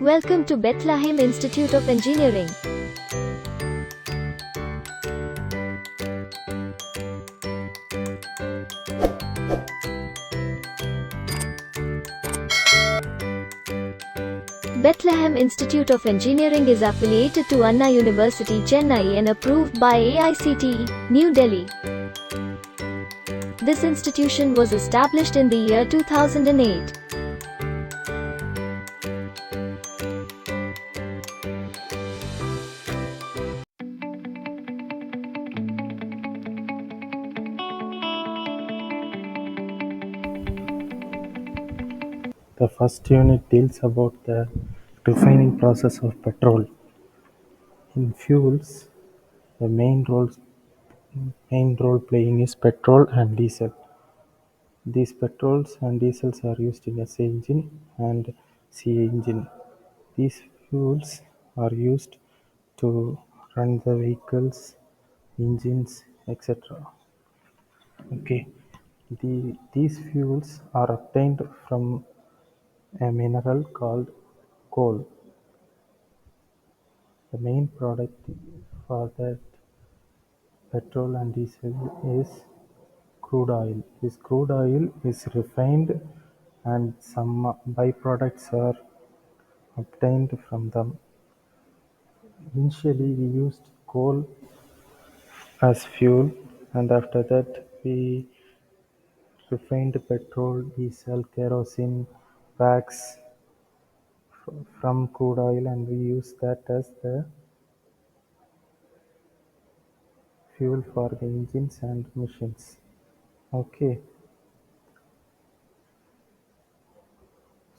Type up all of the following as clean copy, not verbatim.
Welcome to Bethlehem Institute of Engineering. Bethlehem Institute of Engineering is affiliated to Anna University, Chennai and approved by AICTE, New Delhi. This institution was established in the year 2008. The first unit deals about the refining process of petrol. In fuels, the main role playing is petrol and diesel. These petrols and diesels are used in S engine and C engine. These fuels are used to run the vehicles, engines, etc. Okay, these fuels are obtained from a mineral called coal. The main product for that petrol and diesel is crude oil. This crude oil is refined and some byproducts are obtained from them. Initially, we used coal as fuel, and after that, we refined petrol, diesel, kerosene, wax from crude oil, and we use that as the fuel for the engines and machines. Okay,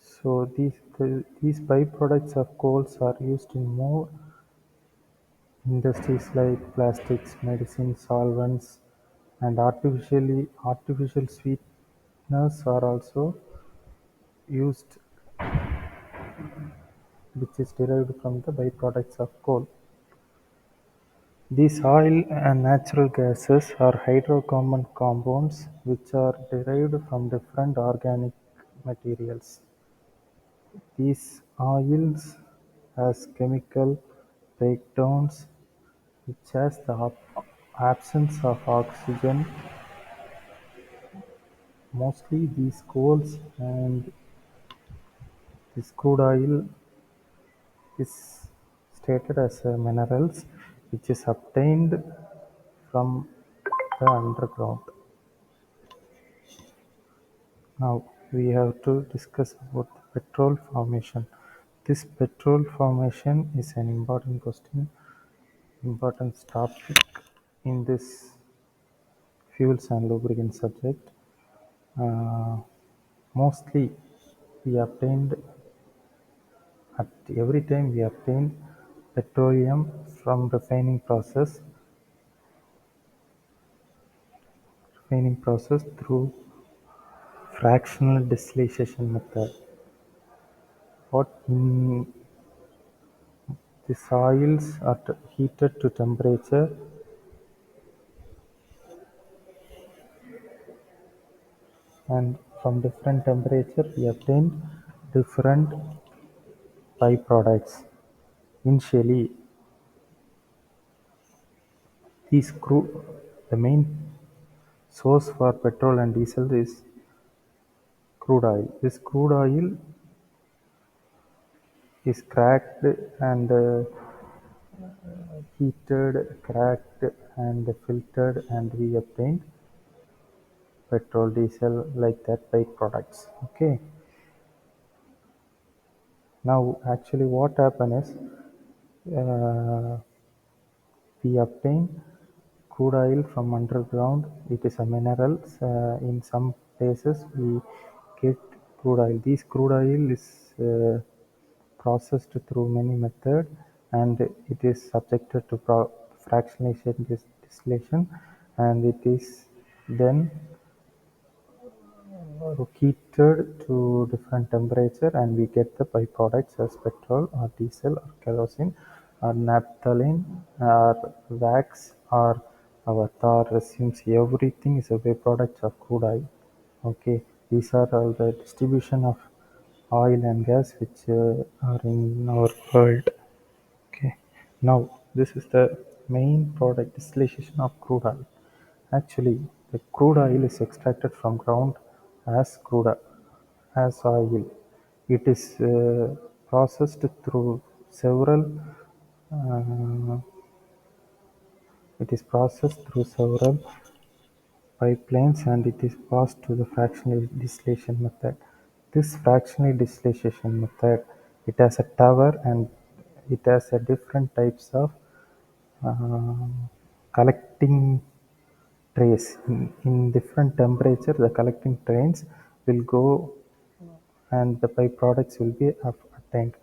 so these byproducts of coals are used in more industries like plastics, medicine, solvents, and artificial sweeteners are also used, which is derived from the byproducts of coal. These oil and natural gases are hydrocarbon compounds which are derived from different organic materials. These oils has chemical breakdowns which has the absence of oxygen. Mostly these coals and this crude oil is stated as a minerals which is obtained from the underground. Now we have to discuss about the petrol formation. This petrol formation is an important question, important topic in this fuels and lubricant subject. Uh, Mostly we obtained at every time we obtain petroleum from refining process through fractional distillation method. What the soils are heated to temperature and from different temperature we obtain different byproducts. Initially, the main source for petrol and diesel is crude oil. This crude oil is cracked and heated, cracked and filtered, and we obtain petrol, diesel like that byproducts. Okay. Now, actually, what happen is uh, we obtain crude oil from underground. It is a mineral. In some places, we get crude oil. This crude oil is processed through many methods, and it is subjected to fractionation distillation, and it is then heated to different temperature, and we get the byproducts as petrol or diesel or kerosene or naphthalene or wax or our tar resins. Everything is a byproduct of crude oil. Okay, these are all the distribution of oil and gas which are in our world. Okay. Now this is the main product distillation of crude oil. Actually, the crude oil is extracted from ground as as oil. It is processed through several uh, it is processed through several pipelines and it is passed to the fractional distillation method. This fractional distillation method, it has a tower and it has a different types of collecting trays. In different temperature, the collecting trains will go and the byproducts will be obtained.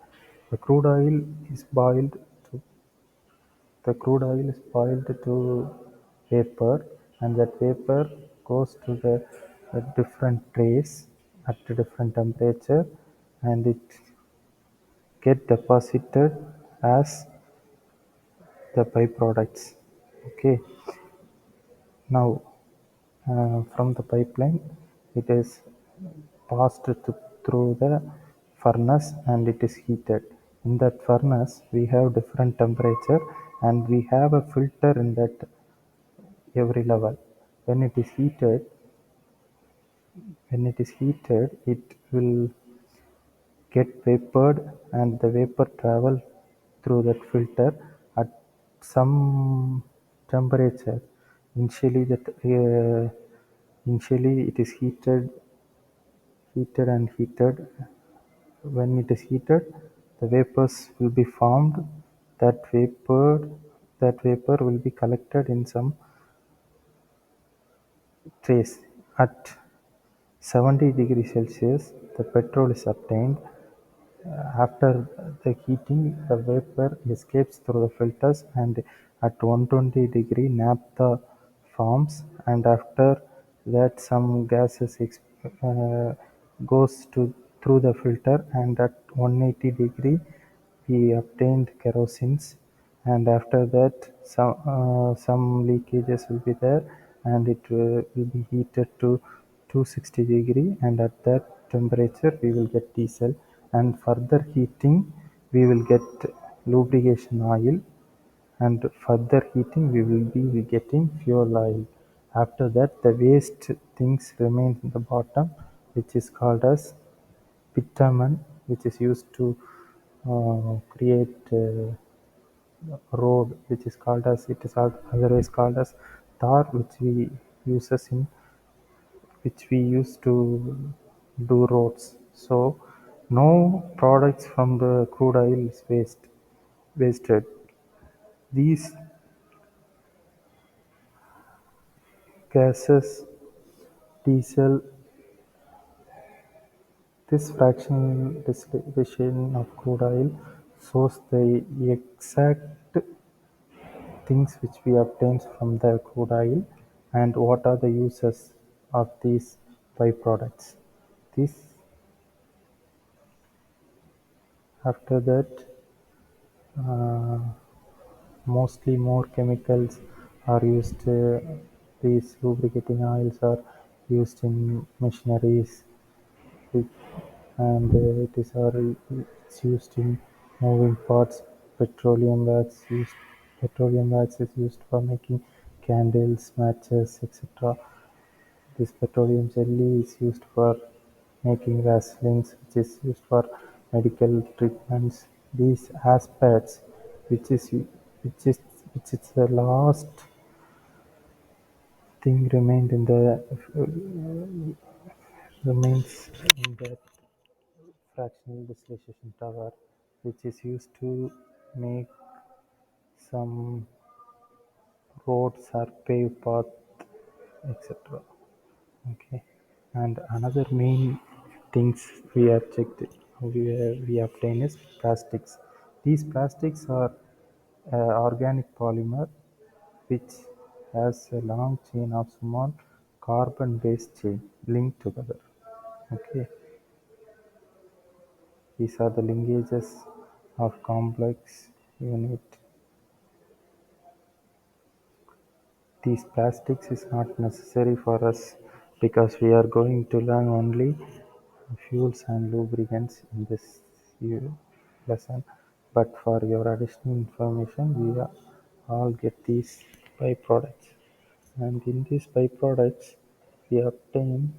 The crude oil is boiled to The crude oil is boiled to vapor, and that vapor goes to the different trays at a different temperature, and it get deposited as the byproducts. Okay. Now, from the pipeline, it is passed through the furnace and it is heated. In that furnace, we have different temperature and we have a filter in that every level. When it is heated, it will get vapored and the vapor travel through that filter at some temperature. Initially, it is heated and heated. When it is heated, the vapors will be formed. That vapor, that vapor will be collected in some trace. At 70 degrees Celsius, the petrol is obtained. After the heating, the vapor escapes through the filters and at 120 degree naphtha forms, and after that some gases goes through the filter, and at 180 degree we obtained kerosene, and after that some leakages will be there and it will be heated to 260 degree, and at that temperature we will get diesel, and further heating we will get lubrication oil, and further heating we will be getting fuel oil. After that the waste things remain in the bottom, which is called as bitumen, which is used to create road, which is called as it is otherwise called as tar, which we use to do roads. So no products from the crude oil is wasted. These gases, diesel, this fractional distillation of crude oil shows the exact things which we obtain from the crude oil and what are the uses of these byproducts. This After that, uh, mostly more chemicals are used. These lubricating oils are used in machineries, it, and it's used in moving parts. Petroleum wax used Petroleum wax is used for making candles, matches, etc. This petroleum jelly is used for making vaselines, which is used for medical treatments. These aspects, which is which is which is the last thing remains in that fractional distillation tower, which is used to make some roads or paved path, etc. Okay, and another main things we have checked, we obtain is plastics. These plastics are organic polymer which has a long chain of small carbon-based chain linked together. Okay, these are the linkages of complex unit. These plastics is not necessary for us because we are going to learn only fuels and lubricants in this lesson, but for your additional information, we all get these byproducts, and in these byproducts, we obtain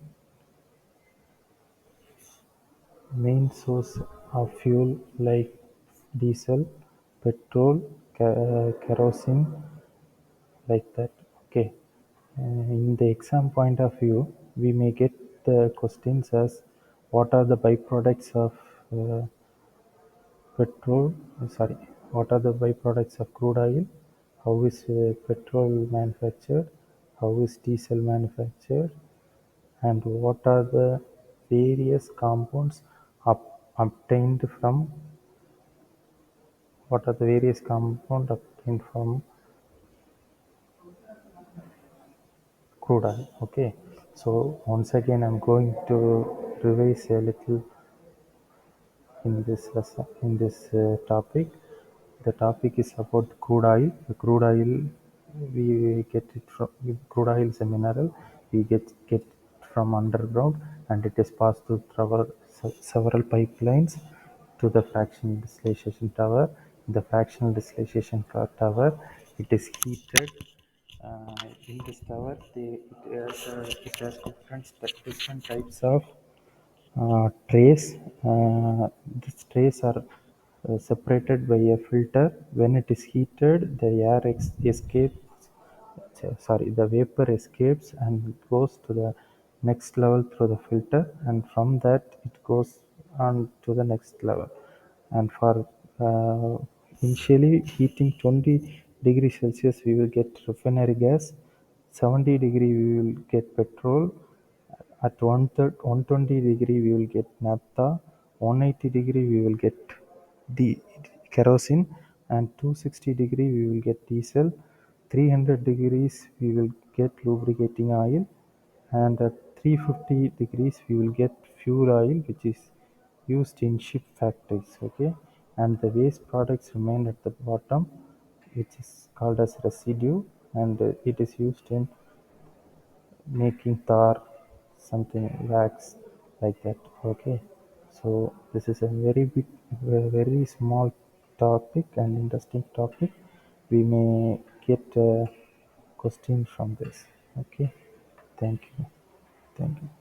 main source of fuel like diesel, petrol, kerosene, like that. Okay. In the exam point of view, we may get the questions as what are the byproducts of uh, petrol, sorry, what are the byproducts of crude oil, how is petrol manufactured, how is diesel manufactured, and what are the various compounds obtained from what are the various compounds obtained from crude oil. Okay, so once again I'm going to revise a little in this lesson, in this topic. The topic is about crude oil. The crude oil, we get it from crude oil is a mineral. We get it from underground, and it is passed through several pipelines to the fractional distillation tower. In the fractional distillation tower, it is heated. In this tower, it has different types of trays. These trays are separated by a filter. When it is heated, the air escapes. Sorry, the vapor escapes and goes to the next level through the filter, and from that it goes on to the next level. And for initially heating 20 degrees Celsius, we will get refinery gas. 70 degree we will get petrol. At 120 degree we will get naphtha, 180 degree we will get the kerosene, and 260 degree we will get diesel. 300 degrees we will get lubricating oil, and at 350 degrees we will get fuel oil, which is used in ship factories. Okay, and the waste products remain at the bottom, which is called as residue, and it is used in making tar, something wax, like that. Okay, so this is a very big, very small topic and interesting topic. We may get a question from this. Okay, thank you. Thank you.